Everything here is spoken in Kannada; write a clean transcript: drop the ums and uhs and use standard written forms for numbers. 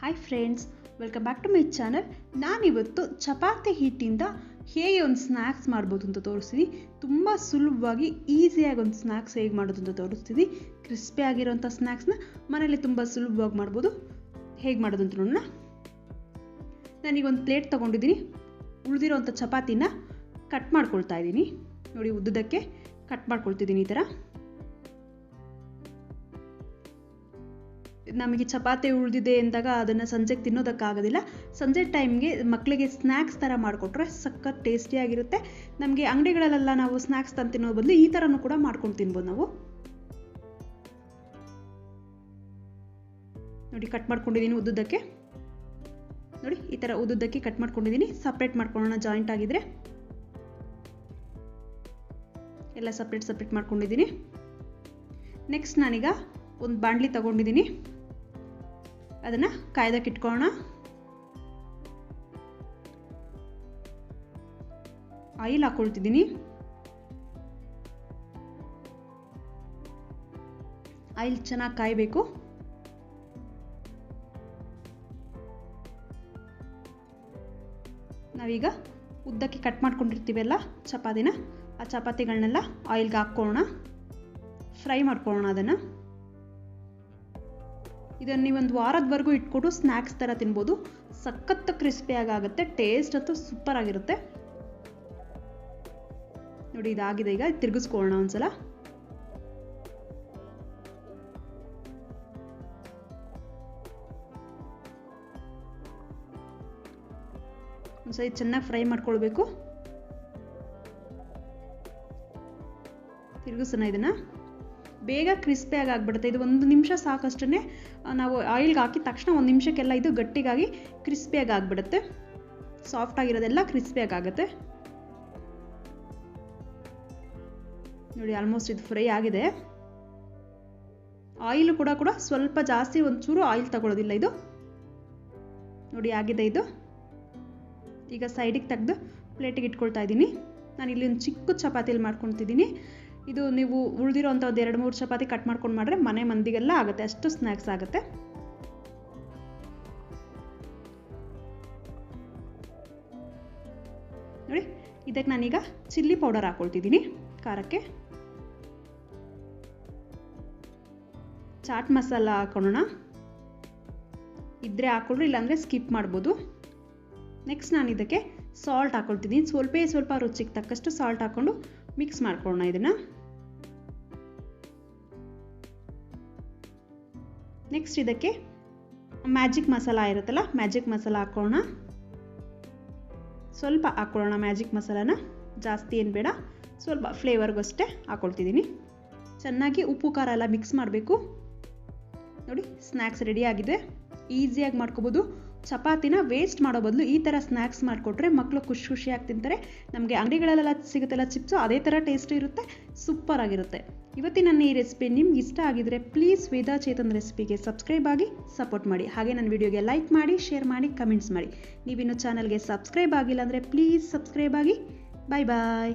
Hi friends, welcome back to my channel. ನಾನಿವತ್ತು ಚಪಾತಿ ಹಿಟ್ಟಿಂದ ಹೇಗೆ ಒಂದು ಸ್ನ್ಯಾಕ್ಸ್ ಮಾಡ್ಬೋದು ಅಂತ ತೋರಿಸ್ತೀನಿ. ತುಂಬ ಸುಲಭವಾಗಿ ಈಸಿಯಾಗಿ ಒಂದು ಸ್ನ್ಯಾಕ್ಸ್ ಹೇಗೆ ಮಾಡೋದು ಅಂತ ತೋರಿಸ್ತೀನಿ. ಕ್ರಿಸ್ಪಿ ಆಗಿರೋಂಥ ಸ್ನ್ಯಾಕ್ಸ್ನ ಮನೇಲಿ ತುಂಬ ಸುಲಭವಾಗಿ ಮಾಡ್ಬೋದು. ಹೇಗೆ ಮಾಡೋದು ಅಂತ ನೋಡೋಣ. ನಾನೀಗ ಒಂದು ಪ್ಲೇಟ್ ತೊಗೊಂಡಿದ್ದೀನಿ. ಉಳಿದಿರೋಂಥ ಚಪಾತಿನ ಕಟ್ ಮಾಡ್ಕೊಳ್ತಾ ಇದ್ದೀನಿ. ನೋಡಿ, ಉದ್ದಕ್ಕೆ ಕಟ್ ಮಾಡ್ಕೊಳ್ತಿದ್ದೀನಿ. ಈ ಥರ ನಮಗೆ ಚಪಾತಿ ಉಳಿದಿದೆ ಅಂದಾಗ ಅದನ್ನು ಸಂಜೆಗೆ ತಿನ್ನೋದಕ್ಕಾಗೋದಿಲ್ಲ. ಸಂಜೆ ಟೈಮ್ಗೆ ಮಕ್ಕಳಿಗೆ ಸ್ನ್ಯಾಕ್ಸ್ ಥರ ಮಾಡಿಕೊಟ್ರೆ ಸಖತ್ ಟೇಸ್ಟಿಯಾಗಿರುತ್ತೆ. ನಮಗೆ ಅಂಗಡಿಗಳಲ್ಲೆಲ್ಲ ನಾವು ಸ್ನ್ಯಾಕ್ಸ್ ತಂದು ತಿನ್ನೋ ಬದಲು ಈ ಥರನೂ ಕೂಡ ಮಾಡ್ಕೊಂಡು ತಿನ್ಬೋದು ನಾವು. ನೋಡಿ, ಕಟ್ ಮಾಡ್ಕೊಂಡಿದ್ದೀನಿ ಉದ್ದಕ್ಕೆ. ನೋಡಿ, ಈ ಥರ ಉದ್ದಕ್ಕೆ ಕಟ್ ಮಾಡ್ಕೊಂಡಿದ್ದೀನಿ. ಸಪ್ರೇಟ್ ಮಾಡ್ಕೊಳ್ಳೋಣ. ಜಾಯಿಂಟ್ ಆಗಿದ್ರೆ ಎಲ್ಲ ಸಪ್ರೇಟ್ ಮಾಡ್ಕೊಂಡಿದ್ದೀನಿ. ನೆಕ್ಸ್ಟ್ ನಾನೀಗ ಒಂದು ಬಾಣಲಿ ತಗೊಂಡಿದ್ದೀನಿ. ಅದನ್ನು ಕಾಯ್ದಕ್ಕೆ ಇಟ್ಕೊಳ್ಳೋಣ. ಆಯಿಲ್ ಹಾಕ್ಕೊಳ್ತಿದ್ದೀನಿ. ಆಯಿಲ್ ಚೆನ್ನಾಗಿ ಕಾಯಬೇಕು. ನಾವೀಗ ಉದ್ದಕ್ಕೆ ಕಟ್ ಮಾಡ್ಕೊಂಡಿರ್ತೀವಲ್ಲ ಚಪಾತಿನ, ಆ ಚಪಾತಿಗಳನ್ನೆಲ್ಲ ಆಯಿಲ್ಗೆ ಹಾಕ್ಕೊಳ್ಳೋಣ. ಫ್ರೈ ಮಾಡ್ಕೊಳ್ಳೋಣ ಅದನ್ನು. ಇದನ್ನು ನೀವೊಂದು ವಾರದವರೆಗೂ ಇಟ್ಕೊಂಡು ಸ್ನ್ಯಾಕ್ಸ್ ಥರ ತಿನ್ಬೋದು. ಸಖತ್ ಕ್ರಿಸ್ಪಿಯಾಗಿ ಆಗುತ್ತೆ. ಟೇಸ್ಟ್ ಅಂತೂ ಸೂಪರ್ ಆಗಿರುತ್ತೆ. ನೋಡಿ, ಇದಾಗಿದೆ. ಈಗ ತಿರುಗಿಸ್ಕೊಳ್ಳೋಣ ಒಂದ್ಸಲ. ಒಂದ್ಸಲ ಚೆನ್ನಾಗಿ ಫ್ರೈ ಮಾಡ್ಕೊಳ್ಬೇಕು. ತಿರುಗಿಸೋಣ ಇದನ್ನು. ಬೇಗ ಕ್ರಿಸ್ಪಿಯಾಗಿ ಆಗಿಬಿಡುತ್ತೆ. ಇದು 1 ನಿಮಿಷ ಸಾಕಷ್ಟೇ. ನಾವು ಆಯಿಲ್ಗೆ ಹಾಕಿದ ತಕ್ಷಣ 1 ನಿಮಿಷಕ್ಕೆಲ್ಲ ಇದು ಗಟ್ಟಿಗಾಗಿ ಕ್ರಿಸ್ಪಿಯಾಗಿ ಆಗಿಬಿಡುತ್ತೆ. ಸಾಫ್ಟ್ ಆಗಿರೋದೆಲ್ಲ ಕ್ರಿಸ್ಪಿಯಾಗಿ ಆಗುತ್ತೆ. ನೋಡಿ, ಆಲ್ಮೋಸ್ಟ್ ಇದು ಫ್ರೈ ಆಗಿದೆ. ಆಯಿಲ್ ಕೂಡ ಸ್ವಲ್ಪ ಜಾಸ್ತಿ, ಒಂಚೂರು ಆಯಿಲ್ ತಗೊಳ್ಳೋದಿಲ್ಲ ಇದು. ನೋಡಿ, ಆಗಿದೆ ಇದು. ಈಗ ಸೈಡಿಗೆ ತೆಗೆದು ಪ್ಲೇಟಿಗೆ ಇಟ್ಕೊಳ್ತಾ ಇದ್ದೀನಿ. ನಾನು ಇಲ್ಲಿ ಒಂದು ಚಿಕ್ಕ ಚಪಾತಿಯಲ್ಲಿ ಮಾಡ್ಕೊತಿದ್ದೀನಿ. ಇದು ನೀವು ಉಳಿದಿರೋಂಥ ಒಂದು 2-3 ಚಪಾತಿ ಕಟ್ ಮಾಡ್ಕೊಂಡು ಮಾಡಿದ್ರೆ ಮನೆ ಮಂದಿಗೆಲ್ಲ ಆಗುತ್ತೆ. ಅಷ್ಟು ಸ್ನ್ಯಾಕ್ಸ್ ಆಗುತ್ತೆ. ನೋಡಿ, ಇದಕ್ಕೆ ನಾನೀಗ ಚಿಲ್ಲಿ ಪೌಡರ್ ಹಾಕ್ಕೊಳ್ತಿದ್ದೀನಿ. ಖಾರಕ್ಕೆ ಚಾಟ್ ಮಸಾಲ ಹಾಕೋಣ. ಇದ್ರೆ ಹಾಕ್ಕೊಳ್ರಿ, ಇಲ್ಲಾಂದರೆ ಸ್ಕಿಪ್ ಮಾಡ್ಬೋದು. ನೆಕ್ಸ್ಟ್ ನಾನು ಇದಕ್ಕೆ ಸಾಲ್ಟ್ ಹಾಕ್ಕೊಳ್ತಿದ್ದೀನಿ. ಸ್ವಲ್ಪ ರುಚಿಗೆ ತಕ್ಕಷ್ಟು ಸಾಲ್ಟ್ ಹಾಕ್ಕೊಂಡು ಮಿಕ್ಸ್ ಮಾಡ್ಕೊಳ್ಳೋಣ ಇದನ್ನು. ನೆಕ್ಸ್ಟ್ ಇದಕ್ಕೆ ಮ್ಯಾಜಿಕ್ ಮಸಾಲ ಇರುತ್ತಲ್ಲ, ಮ್ಯಾಜಿಕ್ ಮಸಾಲ ಹಾಕ್ಕೊಳ್ಳೋಣ. ಸ್ವಲ್ಪ ಹಾಕ್ಕೊಳ್ಳೋಣ ಮ್ಯಾಜಿಕ್ ಮಸಾಲಾನ. ಜಾಸ್ತಿ ಏನು ಬೇಡ, ಸ್ವಲ್ಪ ಫ್ಲೇವರ್ಗಷ್ಟೇ ಹಾಕ್ಕೊಳ್ತಿದ್ದೀನಿ. ಚೆನ್ನಾಗಿ ಉಪ್ಪು ಖಾರ ಎಲ್ಲ ಮಿಕ್ಸ್ ಮಾಡಬೇಕು. ನೋಡಿ, ಸ್ನ್ಯಾಕ್ಸ್ ರೆಡಿ ಆಗಿದೆ. ಈಸಿಯಾಗಿ ಮಾಡ್ಕೋಬೋದು. ಚಪಾತಿನ ವೇಸ್ಟ್ ಮಾಡೋ ಬದಲು ಈ ಥರ ಸ್ನ್ಯಾಕ್ಸ್ ಮಾಡಿಕೊಟ್ರೆ ಮಕ್ಕಳು ಖುಷಿಯಾಗಿ ತಿಂತಾರೆ. ನಮಗೆ ಅಂಗಡಿಗಳಲ್ಲೆಲ್ಲ ಸಿಗುತ್ತಲ್ಲ ಚಿಪ್ಸು, ಅದೇ ಥರ ಟೇಸ್ಟ್ ಇರುತ್ತೆ. ಸೂಪರ್ ಆಗಿರುತ್ತೆ. ಇವತ್ತಿನ ನನ್ನ ಈ ರೆಸಿಪಿ ನಿಮ್ಗೆ ಇಷ್ಟ ಆಗಿದ್ರೆ ಪ್ಲೀಸ್ ವೇದಾ ಚೇತನ್ ರೆಸಿಪಿಗೆ ಸಬ್ಸ್ಕ್ರೈಬ್ ಆಗಿ ಸಪೋರ್ಟ್ ಮಾಡಿ. ಹಾಗೆ ನನ್ನ ವಿಡಿಯೋಗೆ ಲೈಕ್ ಮಾಡಿ, ಶೇರ್ ಮಾಡಿ, ಕಮೆಂಟ್ಸ್ ಮಾಡಿ. ನೀವಿನ್ನು ಚಾನಲ್ಗೆ ಸಬ್ಸ್ಕ್ರೈಬ್ ಆಗಿಲ್ಲ ಅಂದರೆ ಪ್ಲೀಸ್ ಸಬ್ಸ್ಕ್ರೈಬ್ ಆಗಿ. ಬಾಯ್ ಬಾಯ್.